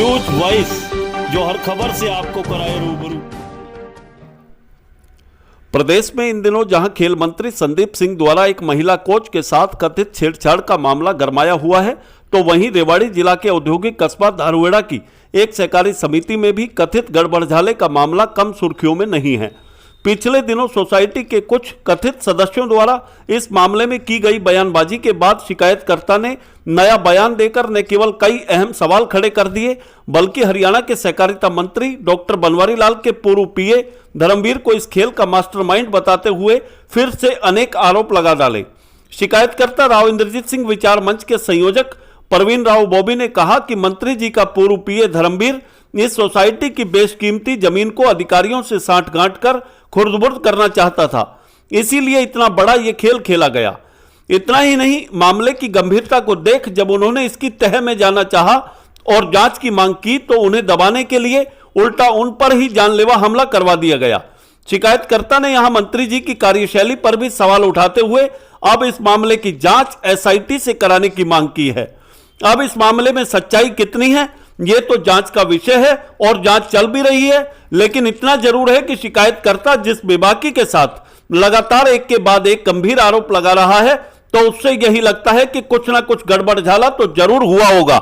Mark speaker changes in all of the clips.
Speaker 1: News voice, जो हर खबर से आपको कराए रूबरू। प्रदेश में इन दिनों जहां खेल मंत्री संदीप सिंह द्वारा एक महिला कोच के साथ कथित छेड़छाड़ का मामला गरमाया हुआ है, तो वहीं रेवाड़ी जिला के औद्योगिक कस्बा धारुहेड़ा की एक सहकारी समिति में भी कथित गड़बड़झाले का मामला कम सुर्खियों में नहीं है। पिछले दिनों सोसाइटी के कुछ कथित सदस्यों द्वारा इस मामले में की गई बयानबाजी के बाद शिकायतकर्ता ने नया बयान देकर न केवल कई अहम सवाल खड़े कर दिए, बल्कि हरियाणा के सहकारिता मंत्री डॉक्टर बनवारी लाल के पूर्व पीए धर्मवीर को इस खेल का मास्टरमाइंड बताते हुए फिर से अनेक आरोप लगा डाले। शिकायतकर्ता राव इंद्रजीत सिंह विचार मंच के संयोजक प्रवीण राव बॉबी ने कहा कि मंत्री जी का पूर्व पीए धर्मवीर इस सोसाइटी की बेशकीमती जमीन को अधिकारियों से साठ-गांठ कर खुर्द-बुर्द करना चाहता था, इसीलिए इतना बड़ा ये खेल खेला गया। इतना ही नहीं, मामले की गंभीरता को देख जब उन्होंने इसकी तह में जाना चाहा और जांच की मांग की, तो उन्हें दबाने के लिए उल्टा उन पर ही जानलेवा हमला करवा दिया गया। शिकायतकर्ता ने यहां मंत्री जी की कार्यशैली पर भी सवाल उठाते हुए अब इस मामले की जांच एसआईटी से कराने की मांग की है। अब इस मामले में सच्चाई कितनी है, ये तो जांच का विषय है और जांच चल भी रही है, लेकिन इतना जरूर है कि शिकायतकर्ता जिस बेबाकी के साथ लगातार एक के बाद एक गंभीर आरोप लगा रहा है, तो उससे यही लगता है कि कुछ ना कुछ गड़बड़झाला तो जरूर हुआ होगा।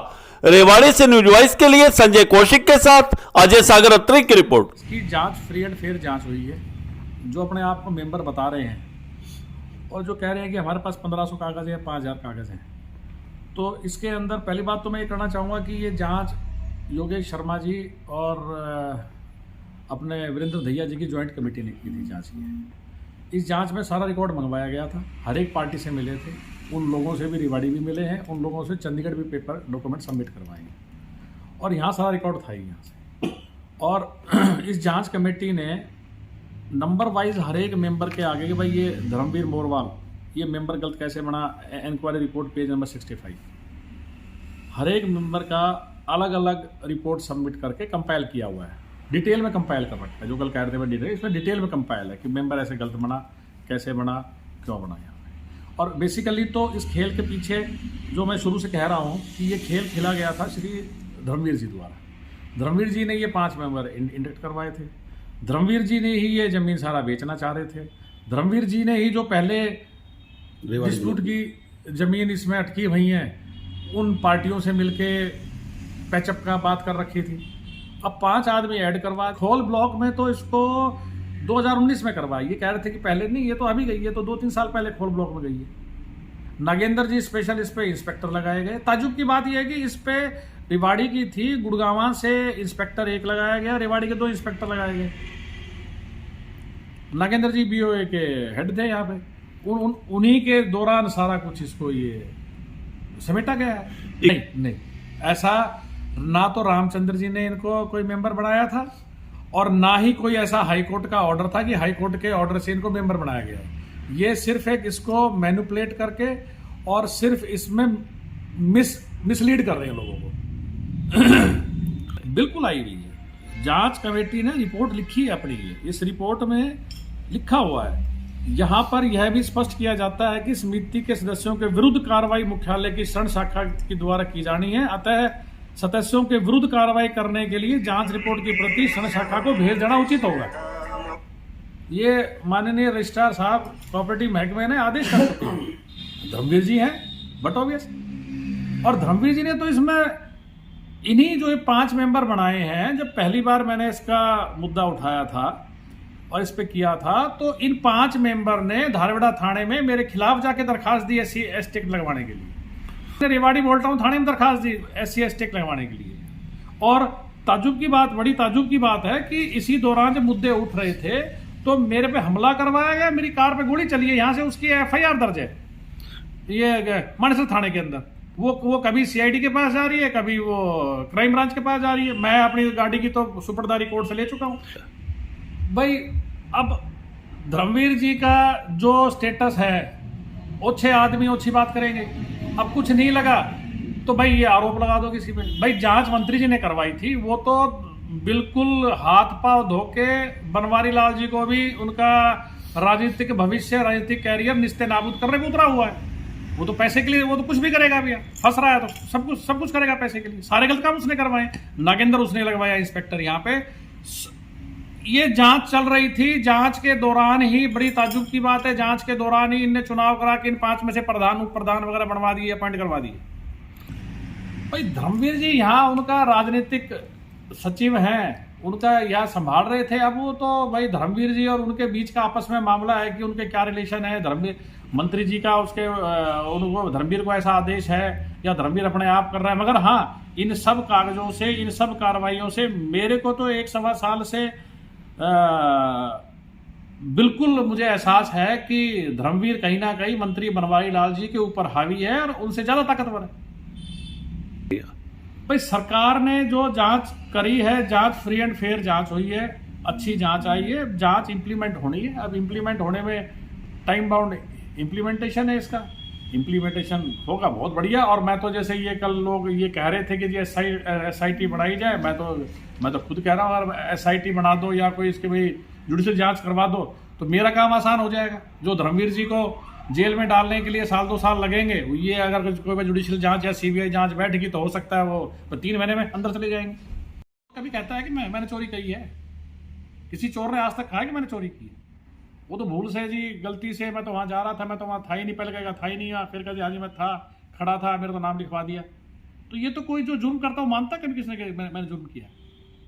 Speaker 1: रेवाड़ी से न्यूज वॉइस के लिए संजय कौशिक के साथ अजय सागर अत्री की रिपोर्ट।
Speaker 2: इसकी जांच फ्री एंड फेयर जांच हुई है, जो अपने आप को मेंबर बता रहे हैं और जो कह रहे हैं कि हमारे पास 1500 कागज है, 5000 कागज हैं। तो इसके अंदर पहली बात तो मैं ये कहना चाहूँगा कि ये जांच योगेश शर्मा जी और अपने वीरेंद्र धैया जी की ज्वाइंट कमेटी ने की थी जांच की। इस जांच में सारा रिकॉर्ड मंगवाया गया था, हर एक पार्टी से मिले थे, उन लोगों से भी रेवाड़ी भी मिले हैं, उन लोगों से चंडीगढ़ भी पेपर डॉक्यूमेंट सबमिट करवाएंगे और यहाँ सारा रिकॉर्ड था ही यहाँ से। और इस जांच कमेटी ने नंबर वाइज हर एक मेंबर के आगे कि भाई ये धर्मवीर मोरवाल ये मेंबर गलत कैसे बना, इंक्वायरी रिपोर्ट पेज नंबर 65, हर एक मेंबर का अलग अलग रिपोर्ट सबमिट करके कंपाइल किया हुआ है, डिटेल में कंपाइल कर रखा है। जो कल कह रहे थे डिटेल, इसमें डिटेल में कंपाइल है कि मेंबर ऐसे गलत बना, कैसे बना, क्यों बना यहाँ पे। और बेसिकली तो इस खेल के पीछे जो मैं शुरू से कह रहा हूँ कि ये खेल खेला गया था श्री धर्मवीर जी द्वारा। धर्मवीर जी ने ये 5 मेंबर इंडक्ट करवाए थे, धर्मवीर जी ने ही ये जमीन सारा बेचना चाह रहे थे, धर्मवीर जी ने ही जो पहले डिस्प्यूट की जमीन इसमें अटकी हुई हैं उन पार्टियों से मिलके पैचअप का बात कर रखी थी। अब 5 आदमी ऐड करवा खोल ब्लॉक में, तो इसको 2019 में करवाई। ये कह रहे थे कि पहले नहीं, ये तो अभी गई है, तो 2-3 साल पहले खोल ब्लॉक में गई है। नागेंद्र जी स्पेशल इस पे इंस्पेक्टर लगाए गए। ताजुब की बात यह है कि इस पे रेवाड़ी की थी, गुड़गांव से इंस्पेक्टर 1 लगाया गया, रेवाड़ी के 2 इंस्पेक्टर लगाए गए। नागेंद्र जी बीओए के हेड थे यहाँ पे, उन्हीं के दौरान सारा कुछ इसको ये समेटा गया है। नहीं, ऐसा ना तो रामचंद्र जी ने इनको कोई मेंबर बनाया था और ना ही कोई ऐसा हाईकोर्ट का ऑर्डर था कि हाईकोर्ट के ऑर्डर से इनको मेंबर बनाया गया। ये सिर्फ एक इसको मैनिपुलेट करके और सिर्फ इसमें मिसलीड कर रहे हैं लोगों को। बिल्कुल आई हुई है, जांच कमेटी ने रिपोर्ट लिखी है अपनी। इस रिपोर्ट में लिखा हुआ है, यहाँ पर यह भी स्पष्ट किया जाता है कि समिति के सदस्यों के विरुद्ध कार्रवाई मुख्यालय की शरण शाखा के द्वारा की जानी है। अतः सदस्यों के विरुद्ध कार्रवाई करने के लिए जांच रिपोर्ट की प्रति शरण शाखा को भेज देना उचित होगा। ये माननीय रजिस्ट्रार साहब कोऑपरेटिव महकमे ने आदेश कर चुके हैं। धर्मवीर जी हैं बट ऑब्वियस, और धर्मवीर जी ने तो इसमें इन्हीं जो 5 मेंबर बनाए हैं। जब पहली बार मैंने इसका मुद्दा उठाया था और इस पे किया था, तो इन 5 मेंबर ने धारुहेड़ा थाने में मेरे खिलाफ जाके दरखास्त दी SC एसटी लगवाने के लिए। रेवाड़ी बोल टाउन थाने में दरखास्त दी SC एसटी लगवाने के लिए। और ताजुब की बात, बड़ी ताजुब की बात है कि इसी दौरान जब मुद्दे उठ रहे थे तो मेरे पे हमला करवाया गया, मेरी कार पे गोली चली है, यहाँ से उसकी FIR दर्ज है ये मानेसर थाने के अंदर। वो कभी CID के पास जा रही है, कभी वो क्राइम ब्रांच के पास जा रही है। मैं अपनी गाड़ी की तो सुपुर्दारी कोर्ट से ले चुका हूँ। भाई अब धर्मवीर जी का जो स्टेटस है, ओछे आदमी ओछी बात करेंगे। अब कुछ नहीं लगा तो भाई ये आरोप लगा दो किसी पे। भाई जांच मंत्री जी ने करवाई थी, वो तो बिल्कुल हाथ पांव धोके बनवारी लाल जी को भी उनका राजनीतिक भविष्य, राजनीतिक कैरियर निस्ते नाबूद करने को उतरा हुआ है। वो तो पैसे के लिए, वो तो कुछ भी करेगा भैया, फंस रहा है तो सब कुछ करेगा पैसे के लिए। सारे गलत काम उसने करवाए, नागेंद्र उसने लगवाया इंस्पेक्टर। यहाँ पे ये जांच चल रही थी, जांच के दौरान ही, बड़ी ताज्जुब की बात है, जांच के दौरान ही इनने चुनाव करा के इन 5 में से प्रधान उप प्रधान वगैरह बनवा दिए, अपॉइंट करवा दिए। भाई धर्मवीर जी यहाँ उनका राजनीतिक सचिव हैं, उनका यहाँ संभाल रहे थे। अब वो तो भाई धर्मवीर जी और उनके बीच का आपस में मामला है कि उनके क्या रिलेशन है, धर्मवीर मंत्री जी का उसके उनको धर्मवीर को ऐसा आदेश है या धर्मवीर अपने आप कर रहा है। मगर हाँ, इन सब कागजों से, इन सब कार्रवाइयों से मेरे को तो 1-1.25 साल से बिल्कुल मुझे एहसास है कि धर्मवीर कहीं ना कहीं मंत्री बनवारी लाल जी के ऊपर हावी है और उनसे ज्यादा ताकतवर है। भाई सरकार ने जो जांच करी है, जांच फ्री एंड फेयर जांच हुई है, अच्छी जांच आई है, जांच इंप्लीमेंट होनी है। अब इंप्लीमेंट होने में टाइम बाउंड इंप्लीमेंटेशन है, इसका इंप्लीमेंटेशन होगा बहुत बढ़िया। और मैं तो जैसे ये कल लोग ये कह रहे थे कि जी SIT बढ़ाई जाए, मैं तो खुद कह रहा हूँ अगर SIT बना दो या कोई इसके भाई जुडिशियल जांच करवा दो तो मेरा काम आसान हो जाएगा। जो धर्मवीर जी को जेल में डालने के लिए 1-2 साल लगेंगे, ये अगर कोई जुडिशियल जांच या CBI जांच बैठेगी तो हो सकता है वो 3 महीने में अंदर चले जाएंगे। कभी कहता है कि मैंने चोरी की है, किसी चोर ने आज तक कहा कि मैंने चोरी की है? वो तो भूल से जी, गलती से, मैं तो वहां जा रहा था, मैं तो वहां था ही नहीं, पहले कहेगा था ही नहीं, फिर कहा हाँ जी मैं था, खड़ा था, मेरा तो नाम लिखवा दिया। तो ये तो कोई जो जुर्म करता हो मानता कभी किसने मैंने जुर्म किया।